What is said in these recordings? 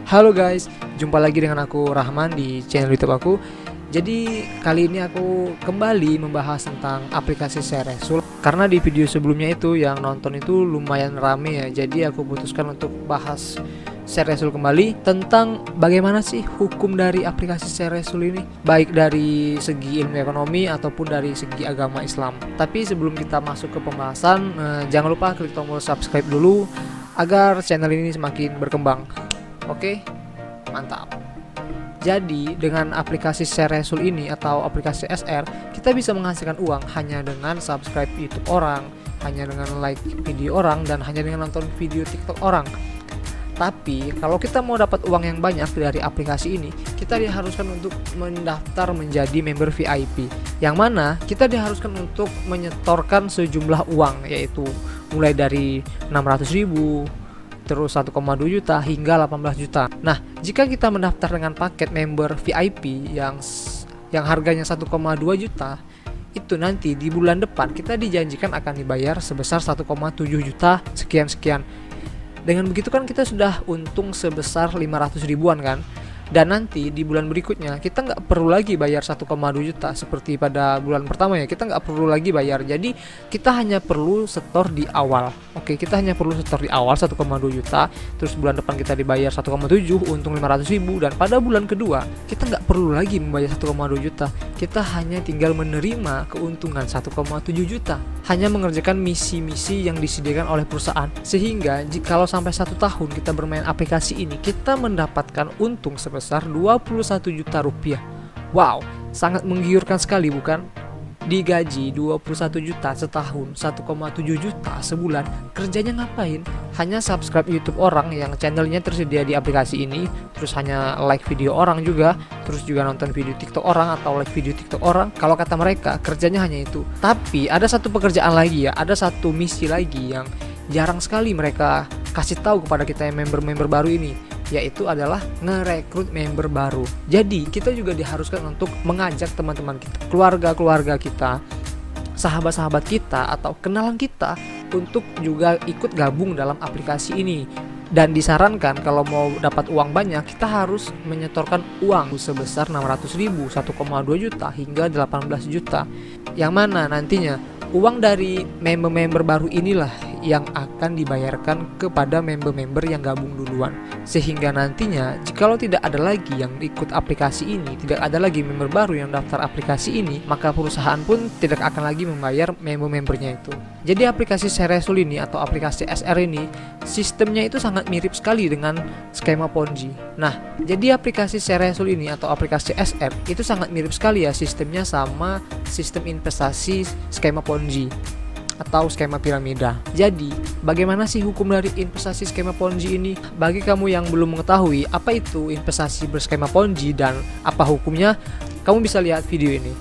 Halo guys, jumpa lagi dengan aku Rahman di channel YouTube aku. Jadi kali ini aku kembali membahas tentang aplikasi Sharesul. Karena di video sebelumnya itu yang nonton itu lumayan rame ya. Jadi aku putuskan untuk bahas Sharesul kembali tentang bagaimana sih hukum dari aplikasi Sharesul ini, baik dari segi ilmu ekonomi ataupun dari segi agama Islam. Tapi sebelum kita masuk ke pembahasan, jangan lupa klik tombol subscribe dulu agar channel ini semakin berkembang. Oke, mantap. Jadi dengan aplikasi Sharesul ini atau aplikasi SR, kita bisa menghasilkan uang hanya dengan subscribe YouTube orang, hanya dengan like video orang, dan hanya dengan nonton video TikTok orang. Tapi kalau kita mau dapat uang yang banyak dari aplikasi ini, kita diharuskan untuk mendaftar menjadi member VIP, yang mana kita diharuskan untuk menyetorkan sejumlah uang, yaitu mulai dari 600.000, terus 1,2 juta hingga 18 juta. Nah, jika kita mendaftar dengan paket member VIP yang harganya 1,2 juta, itu nanti di bulan depan kita dijanjikan akan dibayar sebesar 1,7 juta sekian-sekian. Dengan begitu kan kita sudah untung sebesar 500 ribuan kan. Dan nanti di bulan berikutnya kita nggak perlu lagi bayar 1,2 juta seperti pada bulan pertama ya. Kita nggak perlu lagi bayar. Jadi kita hanya perlu setor di awal. Oke, kita hanya perlu setor di awal 1,2 juta. Terus bulan depan kita dibayar 1,7, untung 500 ribu. Dan pada bulan kedua kita nggak perlu lagi membayar 1,2 juta. Kita hanya tinggal menerima keuntungan 1,7 juta. Hanya mengerjakan misi-misi yang disediakan oleh perusahaan. Sehingga jikalau sampai 1 tahun kita bermain aplikasi ini, kita mendapatkan untung sebesar 21 juta rupiah. Wow, sangat menggiurkan sekali bukan? Digaji 21 juta setahun, 1,7 juta sebulan. Kerjanya ngapain? Hanya subscribe YouTube orang yang channelnya tersedia di aplikasi ini, terus hanya like video orang juga, terus juga nonton video TikTok orang atau like video TikTok orang. Kalau kata mereka, kerjanya hanya itu. Tapi ada satu pekerjaan lagi ya, ada satu misi lagi yang jarang sekali mereka kasih tahu kepada kita yang member-member baru ini, yaitu adalah ngerekrut member baru. Jadi kita juga diharuskan untuk mengajak teman-teman kita, keluarga-keluarga kita, sahabat-sahabat kita, atau kenalan kita untuk juga ikut gabung dalam aplikasi ini. Dan disarankan kalau mau dapat uang banyak, kita harus menyetorkan uang sebesar 600 ribu, 1,2 juta hingga 18 juta. Yang mana nantinya uang dari member-member baru inilah yang akan dibayarkan kepada member-member yang gabung duluan. Sehingga nantinya jikalau tidak ada lagi yang ikut aplikasi ini, tidak ada lagi member baru yang daftar aplikasi ini, maka perusahaan pun tidak akan lagi membayar member-membernya itu. Jadi aplikasi Sharesul ini atau aplikasi SR ini, sistemnya itu sangat mirip sekali dengan skema Ponzi. Nah, jadi aplikasi Sharesul ini atau aplikasi SR itu sangat mirip sekali ya sistemnya sama sistem investasi skema Ponzi atau skema piramida. Jadi, bagaimana sih hukum dari investasi skema Ponzi ini? Bagi kamu yang belum mengetahui apa itu investasi berskema Ponzi dan apa hukumnya, kamu bisa lihat video ini.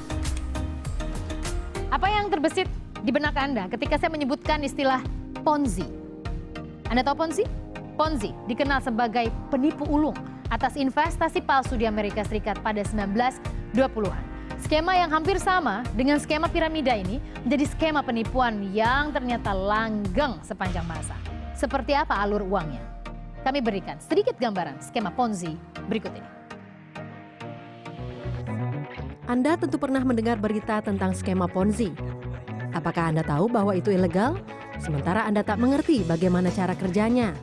Apa yang terbesit di benak Anda ketika saya menyebutkan istilah Ponzi? Anda tahu Ponzi? Ponzi dikenal sebagai penipu ulung atas investasi palsu di Amerika Serikat pada 1920-an. Skema yang hampir sama dengan skema piramida ini menjadi skema penipuan yang ternyata langgeng sepanjang masa. Seperti apa alur uangnya? Kami berikan sedikit gambaran skema Ponzi berikut ini. Anda tentu pernah mendengar berita tentang skema Ponzi. Apakah Anda tahu bahwa itu ilegal? Sementara Anda tak mengerti bagaimana cara kerjanya.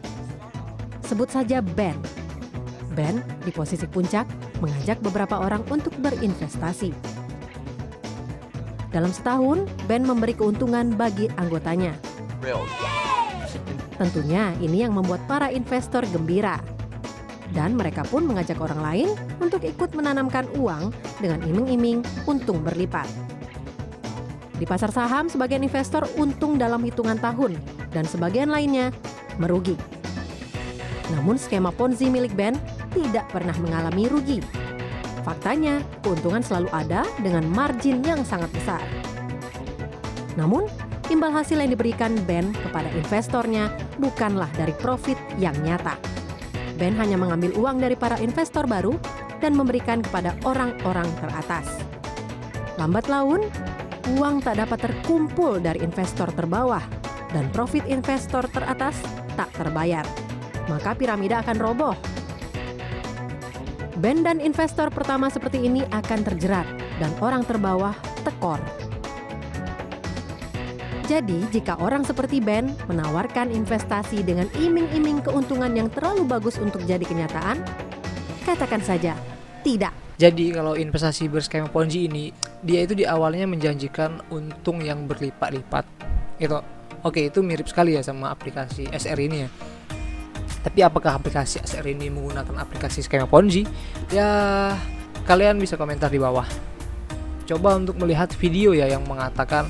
Sebut saja Ben. Ben di posisi puncak mengajak beberapa orang untuk berinvestasi. Dalam setahun, Ben memberi keuntungan bagi anggotanya. Tentunya ini yang membuat para investor gembira. Dan mereka pun mengajak orang lain untuk ikut menanamkan uang dengan iming-iming untung berlipat. Di pasar saham, sebagian investor untung dalam hitungan tahun dan sebagian lainnya merugi. Namun skema Ponzi milik Ben tidak pernah mengalami rugi. Faktanya, keuntungan selalu ada dengan margin yang sangat besar. Namun, imbal hasil yang diberikan Ben kepada investornya bukanlah dari profit yang nyata. Ben hanya mengambil uang dari para investor baru dan memberikan kepada orang-orang teratas. Lambat laun, uang tak dapat terkumpul dari investor terbawah dan profit investor teratas tak terbayar. Maka piramida akan roboh. Ben dan investor pertama seperti ini akan terjerat dan orang terbawah tekor. Jadi, jika orang seperti Ben menawarkan investasi dengan iming-iming keuntungan yang terlalu bagus untuk jadi kenyataan, katakan saja tidak. Jadi kalau investasi berskema Ponzi ini, dia itu di awalnya menjanjikan untung yang berlipat-lipat. Itu mirip sekali ya sama aplikasi SR ini ya. Tapi apakah aplikasi SR ini menggunakan aplikasi skema Ponzi? Ya, kalian bisa komentar di bawah. Coba untuk melihat video ya yang mengatakan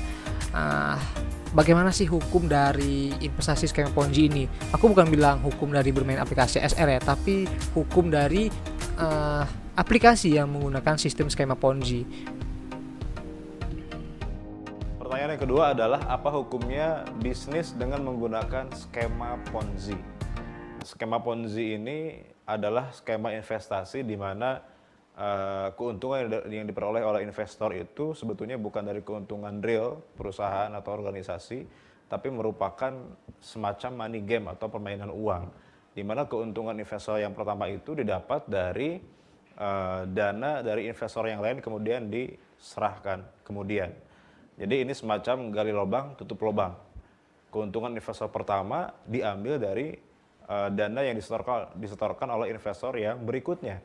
bagaimana sih hukum dari investasi skema Ponzi ini. Aku bukan bilang hukum dari bermain aplikasi SR ya, tapi hukum dari aplikasi yang menggunakan sistem skema Ponzi. Pertanyaan yang kedua adalah apa hukumnya bisnis dengan menggunakan skema Ponzi? Skema Ponzi ini adalah skema investasi di mana keuntungan yang diperoleh oleh investor itu sebetulnya bukan dari keuntungan real perusahaan atau organisasi, tapi merupakan semacam money game atau permainan uang, di mana keuntungan investor yang pertama itu didapat dari dana dari investor yang lain kemudian diserahkan kemudian. Jadi ini semacam gali lubang tutup lubang. Keuntungan investor pertama diambil dari dana yang disetorkan oleh investor yang berikutnya,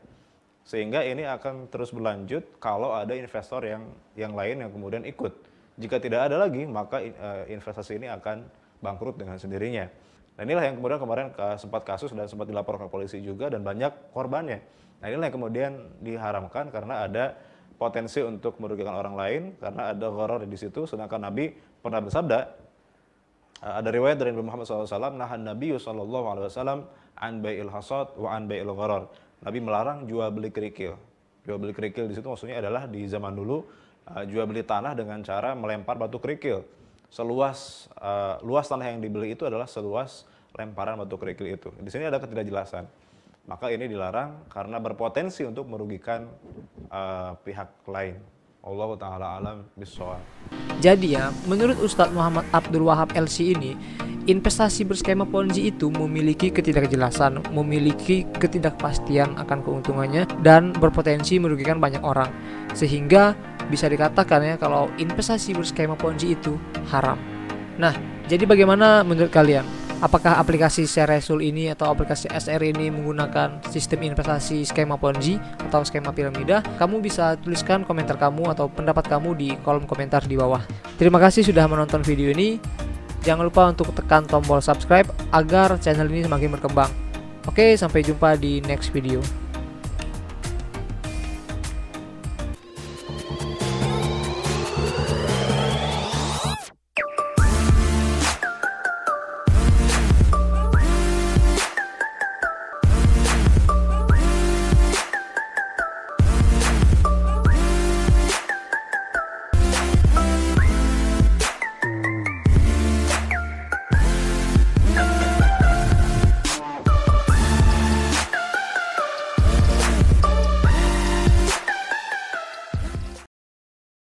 sehingga ini akan terus berlanjut kalau ada investor yang lain yang kemudian ikut. Jika tidak ada lagi, maka investasi ini akan bangkrut dengan sendirinya. Nah, inilah yang kemudian kemarin sempat kasus dan sempat dilaporkan ke polisi juga dan banyak korbannya. Nah, inilah yang kemudian diharamkan karena ada potensi untuk merugikan orang lain, karena ada gharar di situ. Sedangkan Nabi pernah bersabda, ada riwayat dari Nabi Muhammad SAW, nahan Nabi SAW an bai'il hasad wa an bai'il gharar. Nabi melarang jual beli kerikil. Jual beli kerikil di situ maksudnya adalah di zaman dulu jual beli tanah dengan cara melempar batu kerikil. Luas tanah yang dibeli itu adalah seluas lemparan batu kerikil itu. Di sini ada ketidakjelasan. Maka ini dilarang karena berpotensi untuk merugikan pihak lain. Allah Ta'ala alam bissawab. Jadi ya, menurut Ustadz Muhammad Abdul Wahab LC ini, investasi berskema Ponzi itu memiliki ketidakjelasan, memiliki ketidakpastian akan keuntungannya, dan berpotensi merugikan banyak orang. Sehingga bisa dikatakan ya kalau investasi berskema Ponzi itu haram. Nah, jadi bagaimana menurut kalian? Apakah aplikasi Ceresul ini atau aplikasi SR ini menggunakan sistem investasi skema Ponzi atau skema piramida? Kamu bisa tuliskan komentar kamu atau pendapat kamu di kolom komentar di bawah. Terima kasih sudah menonton video ini. Jangan lupa untuk tekan tombol subscribe agar channel ini semakin berkembang. Oke, sampai jumpa di next video.